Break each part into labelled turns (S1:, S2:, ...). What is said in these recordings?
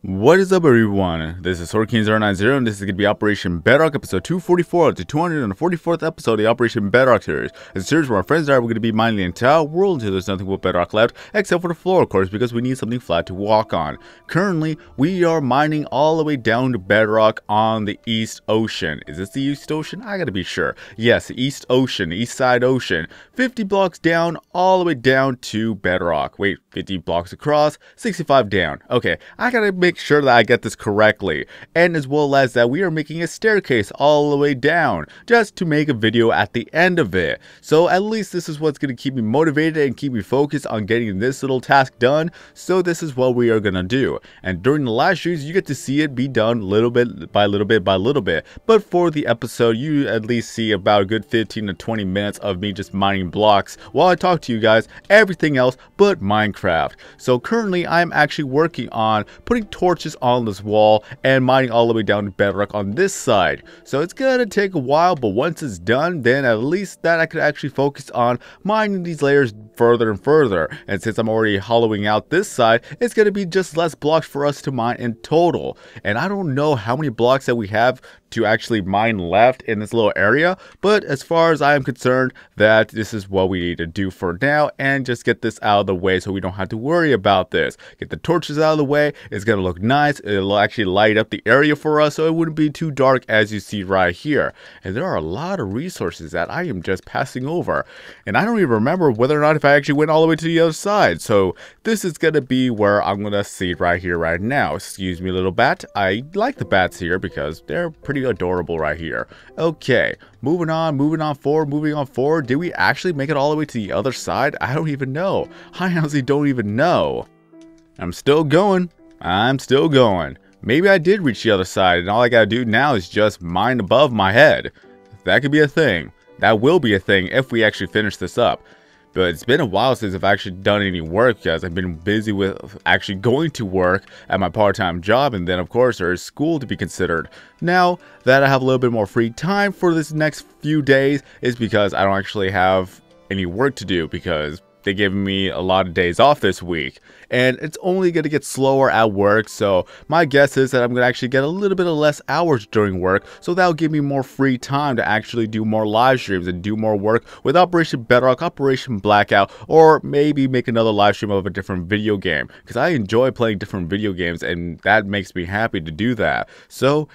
S1: What is up, everyone? This is SwordKing090 and this is going to be Operation Bedrock episode 244, the 244th episode of the Operation Bedrock series. It's a series where our friends and I are going to be mining the entire world until there's nothing but bedrock left, except for the floor, of course, because we need something flat to walk on. Currently, we are mining all the way down to bedrock on the East Ocean. Is this the East Ocean? I gotta be sure. Yes, the East Ocean, East Side Ocean. 50 blocks down, all the way down to bedrock. Wait, 50 blocks across, 65 down. Okay, I gotta make sure that I get this correctly, and as well as that we are making a staircase all the way down just to make a video at the end of it. So at least this is what's going to keep me motivated and keep me focused on getting this little task done. So this is what we are going to do, and during the live streams you get to see it be done little bit by little bit by little bit, but for the episode you at least see about a good 15 to 20 minutes of me just mining blocks while I talk to you guys everything else but Minecraft. So currently I'm actually working on putting torches on this wall and mining all the way down to bedrock on this side. So it's gonna take a while, but once it's done, then at least that I could actually focus on mining these layers further and further. And since I'm already hollowing out this side, it's gonna be just less blocks for us to mine in total. And I don't know how many blocks that we have to actually mine left in this little area, but as far as I am concerned, that this is what we need to do for now and just get this out of the way so we don't have to worry about this. Get the torches out of the way. It's gonna look nice. It'll actually light up the area for us so it wouldn't be too dark, as you see right here. And there are a lot of resources that I am just passing over, and I don't even remember whether or not if I actually went all the way to the other side. So this is gonna be where I'm gonna see it right here right now. Excuse me, little bat. I like the bats here because they're pretty adorable right here. Okay, moving on forward. Did we actually make it all the way to the other side? I don't even know. I honestly don't even know. I'm still going. Maybe I did reach the other side and all I gotta do now is just mine above my head. That could be a thing. That will be a thing if we actually finish this up. But it's been a while since I've actually done any work because I've been busy with actually going to work at my part-time job, and then of course there's school to be considered. Now that I have a little bit more free time for this next few days is because I don't actually have any work to do because they gave me a lot of days off this week, and it's only going to get slower at work. So my guess is that I'm going to actually get a little bit of less hours during work, so that'll give me more free time to actually do more live streams and do more work with Operation Bedrock, Operation Blackout, or maybe make another live stream of a different video game, because I enjoy playing different video games and that makes me happy to do that. So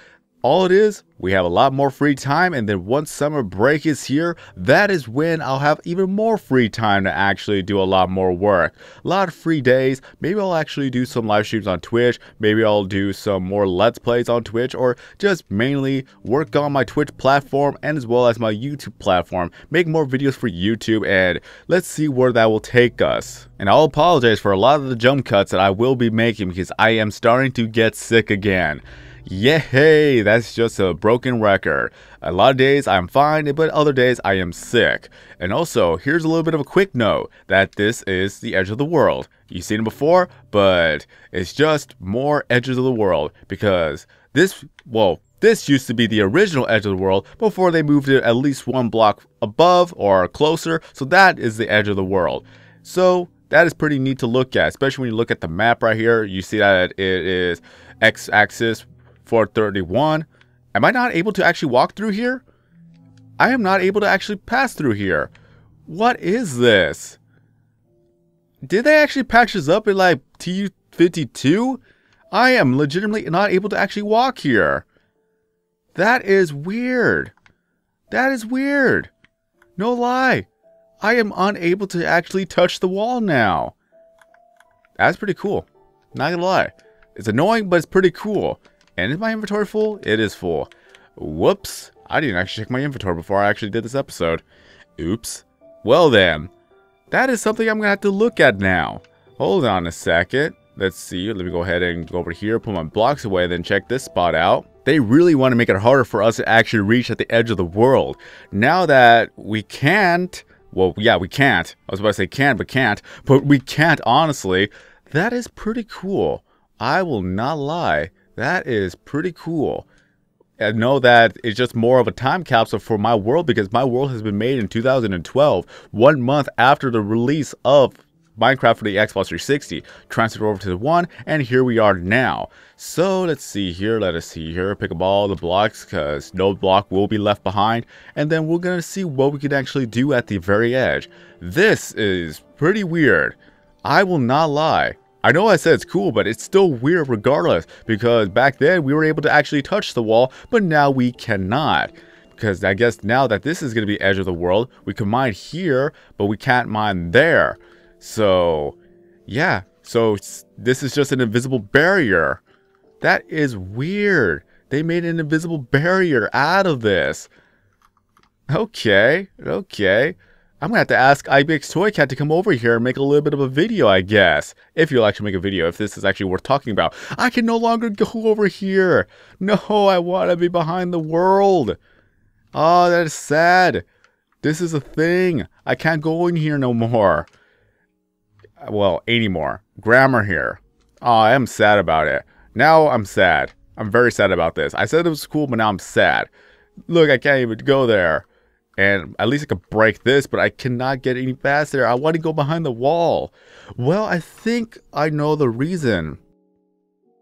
S1: all it is, we have a lot more free time, and then once summer break is here, that is when I'll have even more free time to actually do a lot more work. A lot of free days. Maybe I'll actually do some live streams on Twitch. Maybe I'll do some more Let's Plays on Twitch, or just mainly work on my Twitch platform and as well as my YouTube platform. Make more videos for YouTube, and let's see where that will take us. And I'll apologize for a lot of the jump cuts that I will be making because I am starting to get sick again. Yay, that's just a broken record. A lot of days I'm fine, but other days I am sick. And also, here's a little bit of a quick note that this is the edge of the world. You've seen it before, but it's just more edges of the world because this used to be the original edge of the world before they moved it at least one block above or closer, so that is the edge of the world. So that is pretty neat to look at, especially when you look at the map right here. You see that it is x-axis 431. Am I not able to actually walk through here? I am not able to actually pass through here. What is this? Did they actually patch this up in like TU52? I am legitimately not able to actually walk here. That is weird. That is weird. No lie. I am unable to actually touch the wall now. That's pretty cool. Not gonna lie. It's annoying, but it's pretty cool. And is my inventory full? It is full. Whoops. I didn't actually check my inventory before I actually did this episode. Oops. Well then. That is something I'm going to have to look at now. Hold on a second. Let's see. Let me go ahead and go over here, put my blocks away, then check this spot out. They really want to make it harder for us to actually reach at the edge of the world. Now that we can't. Well, yeah, we can't. I was about to say can, but can't. But we can't, honestly. That is pretty cool. I will not lie. That is pretty cool. I know that it's just more of a time capsule for my world because my world has been made in 2012, 1 month after the release of Minecraft for the Xbox 360, transferred over to the one, and here we are now. So let's see here, pick up all the blocks because no block will be left behind, and then we're gonna see what we can actually do at the very edge. This is pretty weird, I will not lie. I know I said it's cool, but it's still weird regardless, because back then we were able to actually touch the wall, but now we cannot. Because I guess now that this is going to be edge of the world, we can mine here, but we can't mine there. So, yeah. So, this is just an invisible barrier. That is weird. They made an invisible barrier out of this. Okay. I'm going to have to ask IBX Toy Cat to come over here and make a little bit of a video, I guess. If you'll actually make a video, if this is actually worth talking about. I can no longer go over here. No, I want to be behind the world. Oh, that is sad. This is a thing. I can't go in here no more. Well, anymore. Grammar here. Oh, I am sad about it. Now I'm sad. I'm very sad about this. I said it was cool, but now I'm sad. Look, I can't even go there. And at least I could break this, but I cannot get any past there. I want to go behind the wall. Well, I think I know the reason.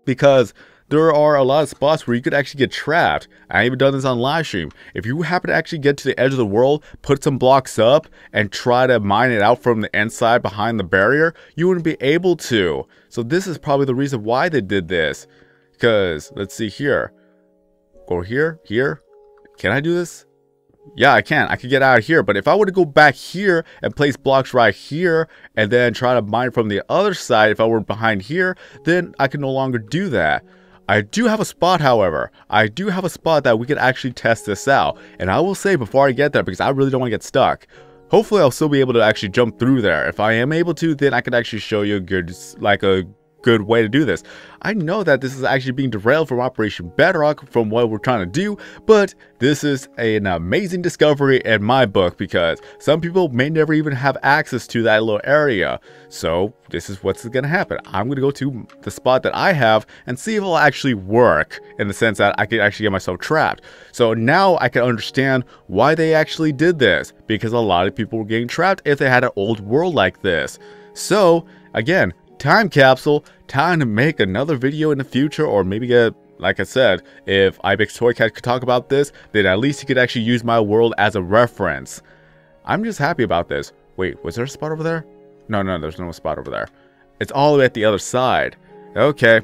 S1: Because there are a lot of spots where you could actually get trapped. I even done this on live stream. If you happen to actually get to the edge of the world, put some blocks up, and try to mine it out from the inside behind the barrier, you wouldn't be able to. So this is probably the reason why they did this. Because, let's see here. Go here. Can I do this? Yeah, I can. I can get out of here. But if I were to go back here and place blocks right here and then try to mine from the other side, if I were behind here, then I can no longer do that. I do have a spot, however. I do have a spot that we can actually test this out. And I will say before I get there, because I really don't want to get stuck. Hopefully, I'll still be able to actually jump through there. If I am able to, then I can actually show you a good way to do this. I know that this is actually being derailed from Operation Bedrock from what we're trying to do, but this is an amazing discovery in my book because some people may never even have access to that little area. So this is what's going to happen. I'm going to go to the spot that I have and see if it'll actually work in the sense that I can actually get myself trapped. So now I can understand why they actually did this, because a lot of people were getting trapped if they had an old world like this. So again, time capsule, time to make another video in the future, or maybe get, like I said, if IBX Toy Cat could talk about this, then at least he could actually use my world as a reference. I'm just happy about this. Wait, was there a spot over there? No, there's no spot over there. It's all the way at the other side. Okay,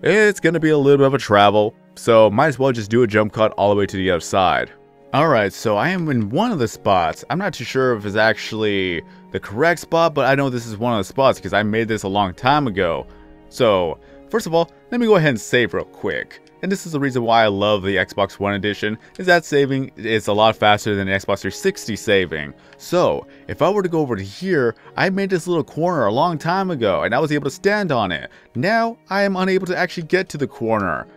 S1: it's gonna be a little bit of a travel, so might as well just do a jump cut all the way to the other side. Alright, so I am in one of the spots. I'm not too sure if it's actually the correct spot, but I know this is one of the spots because I made this a long time ago. So, first of all, let me go ahead and save real quick. And this is the reason why I love the Xbox One edition, is that saving is a lot faster than the Xbox 360 saving. So, if I were to go over to here, I made this little corner a long time ago, and I was able to stand on it. Now, I am unable to actually get to the corner.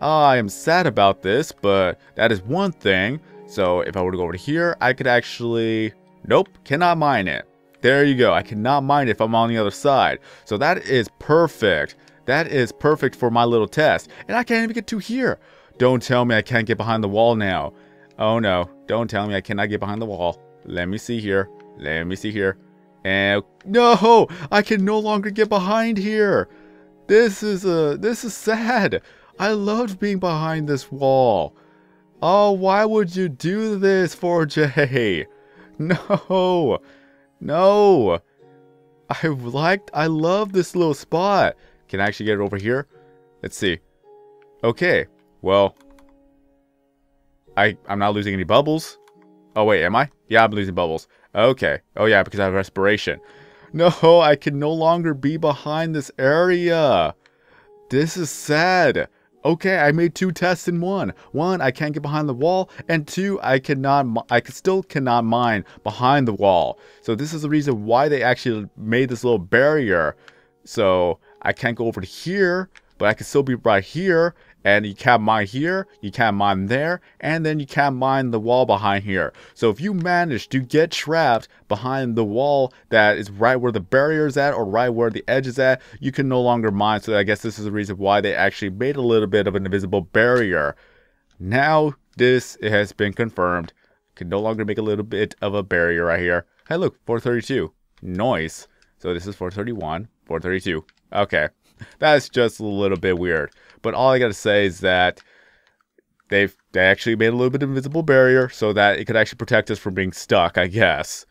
S1: I am sad about this, but that is one thing. So if I were to go over to here, I could actually, nope, cannot mine it. There you go. I cannot mine it if I'm on the other side. So that is perfect. That is perfect for my little test. And I can't even get to here. Don't tell me I can't get behind the wall now. Oh no, don't tell me I cannot get behind the wall. Let me see here. And no, I can no longer get behind here. This is sad. I loved being behind this wall. Oh, why would you do this, 4J? No. I love this little spot. Can I actually get it over here? Let's see. Okay, well, I'm not losing any bubbles. Oh wait, am I? Yeah, I'm losing bubbles. Okay. Oh yeah, because I have respiration. No, I can no longer be behind this area. This is sad. Okay, I made 2 tests in one. One, I can't get behind the wall, and 2, I still cannot mine behind the wall. So this is the reason why they actually made this little barrier. So I can't go over to here, but I can still be right here, and you can't mine here, you can't mine there, and then you can't mine the wall behind here. So if you manage to get trapped behind the wall that is right where the barrier is at, or right where the edge is at, you can no longer mine. So I guess this is the reason why they actually made a little bit of an invisible barrier. Now this has been confirmed. Can no longer make a little bit of a barrier right here. Hey look, 432. Nice. So this is 431, 432. Okay, that's just a little bit weird. But all I gotta say is that they actually made a little bit of invisible barrier so that it could actually protect us from being stuck, I guess.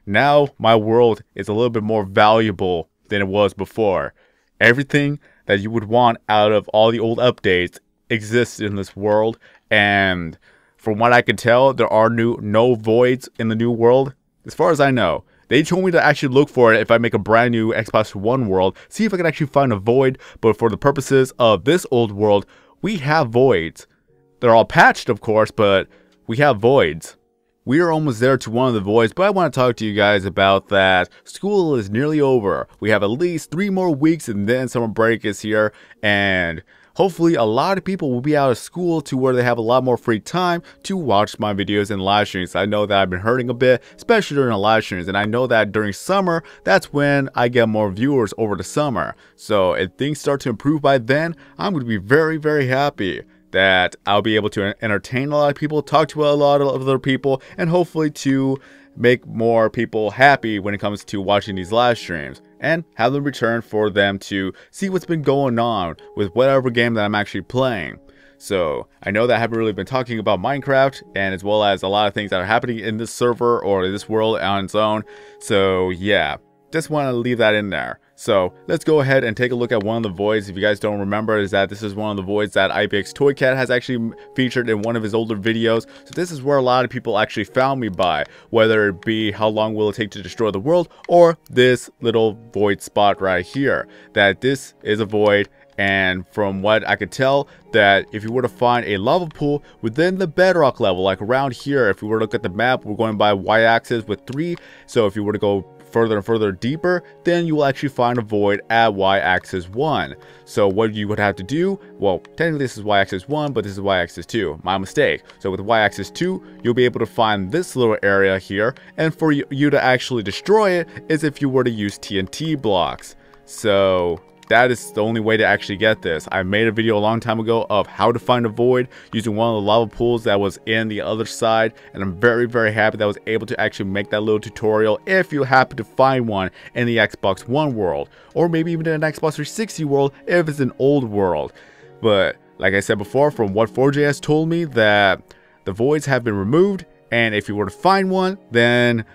S1: Now my world is a little bit more valuable than it was before. Everything that you would want out of all the old updates exists in this world, and from what I can tell, there are no voids in the new world. As far as I know, they told me to actually look for it if I make a brand new Xbox One world, see if I can actually find a void. But for the purposes of this old world, we have voids. They're all patched, of course, but we have voids. We are almost there to one of the voids, but I want to talk to you guys about that. School is nearly over. We have at least 3 more weeks and then summer break is here, and hopefully a lot of people will be out of school to where they have a lot more free time to watch my videos and live streams. I know that I've been hurting a bit, especially during the live streams, and I know that during summer, that's when I get more viewers over the summer. So if things start to improve by then, I'm going to be very, very happy that I'll be able to entertain a lot of people, talk to a lot of other people, and hopefully to make more people happy when it comes to watching these live streams, and have them return for them to see what's been going on with whatever game that I'm actually playing. So I know that I haven't really been talking about Minecraft, and as well as a lot of things that are happening in this server or this world on its own. So yeah, just want to leave that in there. So let's go ahead and take a look at one of the voids. If you guys don't remember, is that this is one of the voids that IBX Toycat has actually featured in one of his older videos. So this is where a lot of people actually found me by, whether it be how long will it take to destroy the world, or this little void spot right here. That this is a void, and from what I could tell, that if you were to find a lava pool within the bedrock level, like around here, if we were to look at the map, we're going by y-axis with 3. So if you were to go further and further deeper, then you will actually find a void at y-axis 1. So what you would have to do, well, technically this is y-axis 1, but this is y-axis 2. My mistake. So with y-axis 2, you'll be able to find this little area here, and for you to actually destroy it is if you were to use TNT blocks. So that is the only way to actually get this. I made a video a long time ago of how to find a void using one of the lava pools that was in the other side, and I'm very, very happy that I was able to actually make that little tutorial if you happen to find one in the Xbox One world, or maybe even in an Xbox 360 world if it's an old world. But like I said before, from what 4JS told me, that the voids have been removed, and if you were to find one, then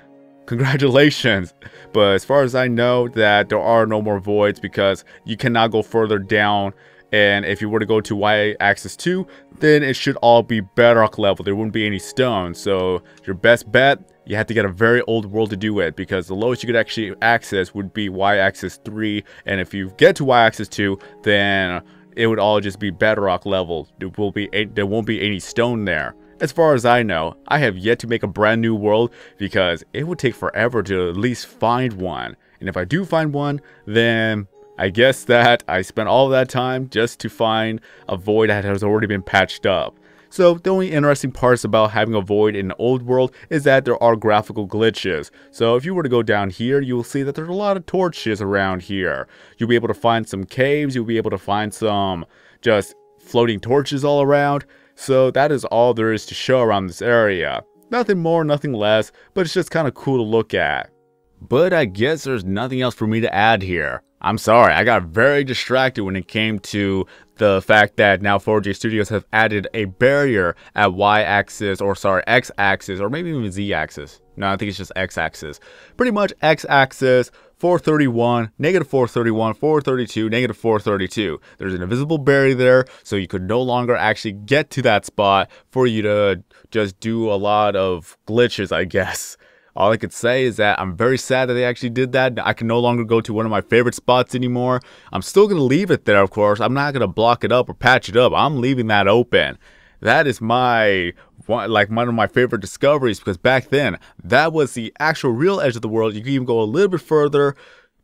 S1: congratulations. But as far as I know, that there are no more voids because you cannot go further down, and if you were to go to y-axis 2, then it should all be bedrock level. There wouldn't be any stone. So your best bet, you have to get a very old world to do it, because the lowest you could actually access would be y-axis 3, and if you get to y-axis 2, then it would all just be bedrock level. There won't be any stone there. As far as I know, I have yet to make a brand new world because it would take forever to at least find one. And if I do find one, then I guess that I spent all that time just to find a void that has already been patched up. So the only interesting parts about having a void in the old world is that there are graphical glitches. So if you were to go down here, you will see that there's a lot of torches around here. You'll be able to find some caves, you'll be able to find some just floating torches all around. So that is all there is to show around this area. Nothing more, nothing less, but it's just kind of cool to look at. But I guess there's nothing else for me to add here. I'm sorry, I got very distracted when it came to the fact that now 4J Studios have added a barrier at y-axis, or sorry, x-axis, or maybe even z-axis. No, I think it's just x-axis. Pretty much x-axis, 431, negative 431, 432, negative 432. There's an invisible barrier there, so you could no longer actually get to that spot for you to just do a lot of glitches, I guess. All I could say is that I'm very sad that they actually did that. I can no longer go to one of my favorite spots anymore. I'm still going to leave it there, of course. I'm not going to block it up or patch it up. I'm leaving that open. That is one of my favorite discoveries, because back then, that was the actual real edge of the world. You can even go a little bit further,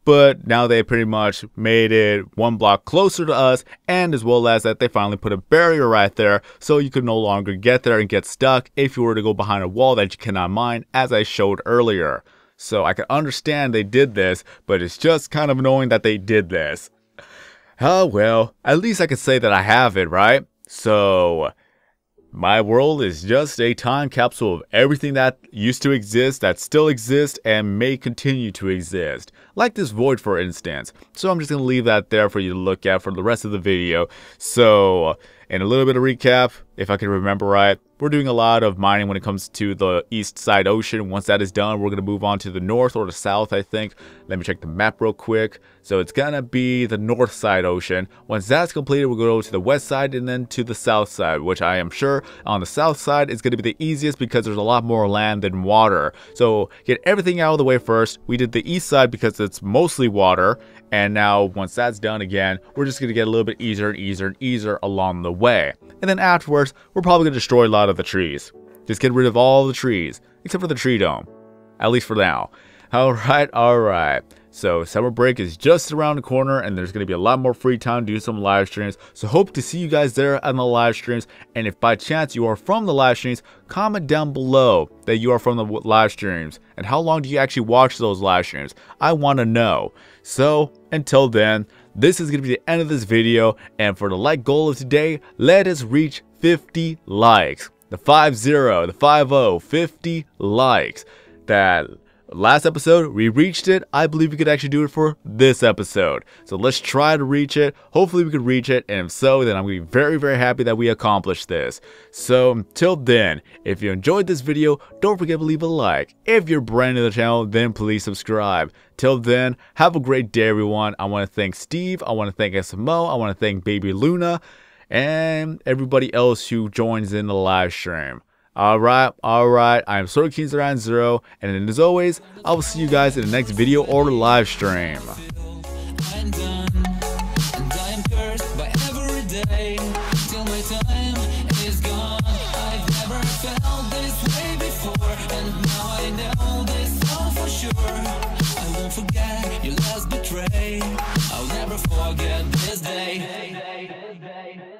S1: but now they pretty much made it one block closer to us, and as well as that they finally put a barrier right there, so you could no longer get there and get stuck if you were to go behind a wall that you cannot mine, as I showed earlier. So I can understand they did this, but it's just kind of annoying that they did this. Oh well, at least I can say that I have it, right? So My world is just a time capsule of everything that used to exist, that still exists, and may continue to exist. Like this void, for instance. So I'm just going to leave that there for you to look at for the rest of the video. So, in a little bit of recap, if I can remember right, we're doing a lot of mining when it comes to the east side ocean. Once that is done, we're going to move on to the north or the south, I think. Let me check the map real quick. So it's going to be the north side ocean. Once that's completed, we'll go to the west side and then to the south side, which I am sure on the south side is going to be the easiest because there's a lot more land than water. So get everything out of the way first. We did the east side because it's mostly water. And now once that's done again, we're just going to get a little bit easier and easier and easier along the way. And then afterwards, we're probably going to destroy a lot of the trees. Just get rid of all the trees, except for the tree dome. At least for now. Alright. So summer break is just around the corner and there's going to be a lot more free time to do some live streams. So hope to see you guys there on the live streams. And if by chance you are from the live streams, comment down below that you are from the live streams. And how long do you actually watch those live streams? I want to know. So until then, this is going to be the end of this video. And for the like goal of today, let us reach 50 likes. The 50 likes. That last episode, we reached it. I believe we could actually do it for this episode. So let's try to reach it. Hopefully we could reach it. And if so, then I'm going to be very, very happy that we accomplished this. So until then, if you enjoyed this video, don't forget to leave a like. If you're brand new to the channel, then please subscribe. Till then, have a great day, everyone. I want to thank Steve. I want to thank SMO. I want to thank BabyLuna. And everybody else who joins in the live stream. Alright, I'm MrDedGuy, and as always, I will see you guys in the next video or live stream.
S2: I'll never forget this day.